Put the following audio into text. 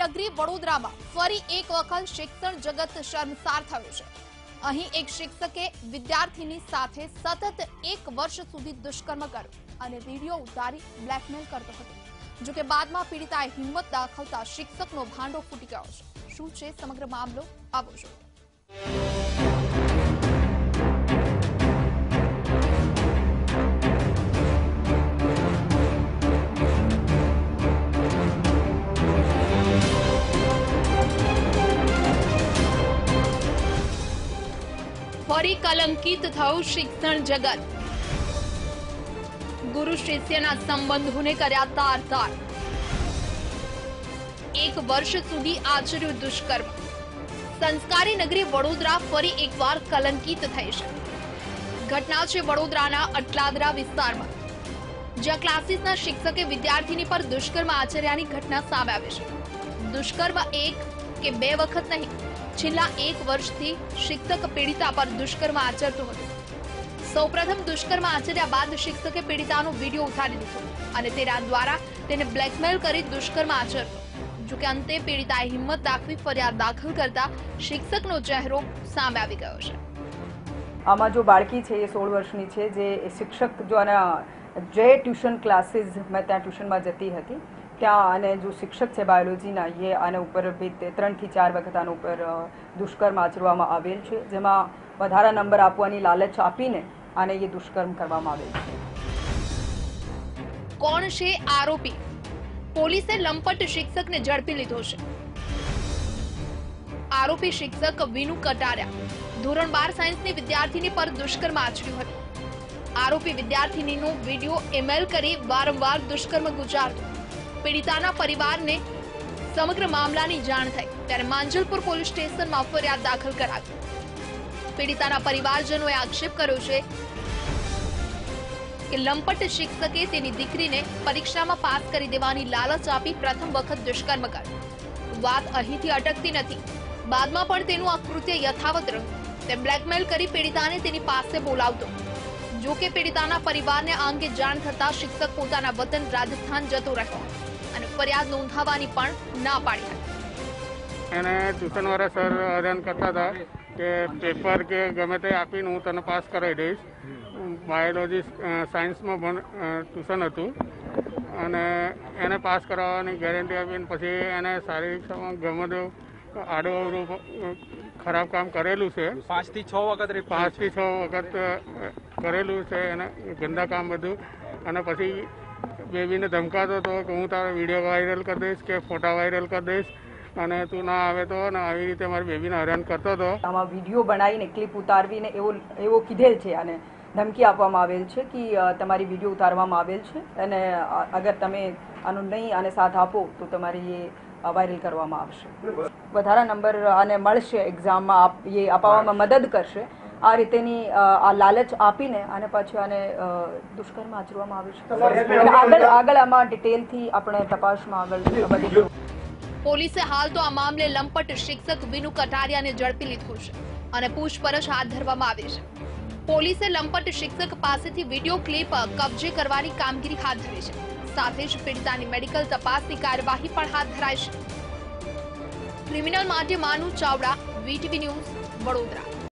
નગરી વડોદરામાં ફરી એક વખત શિક્ષણ જગત શર્મસાર થયું છે। અહીં એક શિક્ષકે વિદ્યાર્થીની સાથે સતત 1 વર્ષ સુધી દુષ્કર્મ કર્યું અને વિડીયો ઉતારી બ્લેકમેલ કરતો હતો। જો કે બાદમાં પીડિતાએ હિંમત દાખવતા શિક્ષકનો ભાંડો ફૂટી ગયો છે। શું છે સમગ્ર મામલો, આવો જોઈએ। ફરી કલંકિત થયું શિક્ષણ જગત। ગુરુ શિષ્યના સંબંધોને કર્યા તાર-તાર। 1 વર્ષ સુધી આચર્યું દુષ્કર્મ। સંસ્કારી નગરી વડોદરા ફરી એકવાર કલંકિત થઈ છે। ઘટના છે વડોદરાના અટલાદરા વિસ્તારમાં, જ્યાં ક્લાસીસના શિક્ષકે વિદ્યાર્થીની પર દુષ્કર્મ આચર્યાની ઘટના સામે આવી છે। દુષ્કર્મ 1 કે 2 વખત નહીં, છેલ્લા 1 વર્ષથી શિક્ષક પીડિતા પર દુષ્કર્મ આચરતો હતો। સૌપ્રથમ દુષ્કર્મ આચર્યા બાદ શિક્ષકે પીડિતાનો વિડીયો ઉતારી લીધો અને તેના દ્વારા તેને બ્લેકમેલ કરી દુષ્કર્મ આચરતો। જો કે અંતે પીડિતાએ હિંમત દાખવી ફરિયાદ દાખલ કરતા શિક્ષકનો ચહેરો સામે આવી ગયો છે। આમાં જો બાળકી છે એ 16 વર્ષની છે, જે શિક્ષક જો આના જે ટ્યુશન ક્લાસીસ મેં ત્યાં ટ્યુશનમાં જતી હતી ત્યાં, અને જો શિક્ષક છે બાયોલોજીના, એ આના ઉપર 3 થી 4 વખત આના ઉપર દુષ્કર્મ આચરવામાં આવેલ છે, જેમાં વધારા નંબર આપવાની લાલચ આપીને આને એ દુષ્કર્મ કરવામાં આવેલ છે। કોણ છે આરોપી? પોલીસે લંપટ શિક્ષકને ઝડપી લીધો છે। આરોપી શિક્ષક વિનુ કટારિયા ધોરણ 12 સાયન્સની વિદ્યાર્થીની પર દુષ્કર્મ આચર્યું હતું। આરોપી વિદ્યાર્થીનીનો વિડીયો ઈમેલ કરી વારંવાર દુષ્કર્મ ગુજારતો। પીડિતાના પરિવારને સમગ્ર મામલાની જાણ થઈ ત્યારે માંજલપુર પોલીસ સ્ટેશનમાં ફરિયાદ દાખલ કરાવી। પીડિતાના પરિવારજનોએ આક્ષેપ કર્યો છે કે લંપટ શિક્ષકે તેની દીકરીને પરીક્ષામાં પાસ કરી દેવાની લાલચ આપી પ્રથમ વખત દુષ્કર્મ કર્યું। વાત અહીંથી અટકતી નથી, બાદમાં પણ તેનું આ કૃત્ય યથાવત રહ્યું। તે બ્લેકમેલ કરી પીડિતાને તેની પાસે બોલાવતો। જો કે પીડિતાના પરિવારને આ અંગે જાણ થતા શિક્ષક પોતાના વતન રાજસ્થાન જતો રહ્યો અને ફરિયાદ નોંધાવવાની પણ ના પાડી હતી। એને ટ્યુશન વાળા સર હેરાન કરતા હતા કે પેપર કે ગમે તે આપીને હું તને પાસ કરાવી દઈશ। બાયોલોજી સાયન્સમાં ટ્યુશન હતું અને એને પાસ કરાવવાની ગેરંટી આપીને પછી એને શારીરિક ગમે તે આડો ખરાબ કામ કરેલું છે। 5 થી 6 વખત કરેલું છે એને ગંદા કામ બધું। અને પછી બેબીને ધમકાતો હતો કે હું તારો વિડીયો વાયરલ કરી દઈશ કે ફોટા વાયરલ કરી દઈશ અને તું ના આવે તો, અને આવી રીતે મારી બેબીને હેરાન કરતો હતો। આમાં વિડીયો બનાવીને ક્લિપ ઉતારવીને એવો કીધેલ છે અને ધમકી આપવામાં આવેલ છે કે તમારી વિડીયો ઉતારવામાં આવેલ છે અને અગર તમે આનો નહીં આને સાથ આપો તો તમારી એ વાયરલ કરવામાં આવશે। વધારા નંબર આને મળશે એક્ઝામમાં, એ અપાવવામાં મદદ કરશે। આ રીતેની આ લાલચ આપીને અને પછી આને દુષ્કર્મ આચરવામાં આવે છે। આગળ આમાં ડિટેલથી આપણે તપાસમાં આગળ પોલીસે હાલ તો આ મામલે લંપટ શિક્ષક વિનુ કટારિયાને ઝડપી લીધો છે અને પૂછપરછ હાથ ધરવામાં આવી છે। પોલીસે લંપટ શિક્ષક પાસેથી વિડીયો ક્લિપ કબજે કરવાની કામગીરી હાથ ધરી છે। સાથે જ પીડિતાની મેડિકલ તપાસની કાર્યવાહી પણ હાથ ધરાઈ છે। ક્રિમિનલ માટે માનુ ચાવડા, VTV ન્યૂઝ, વડોદરા।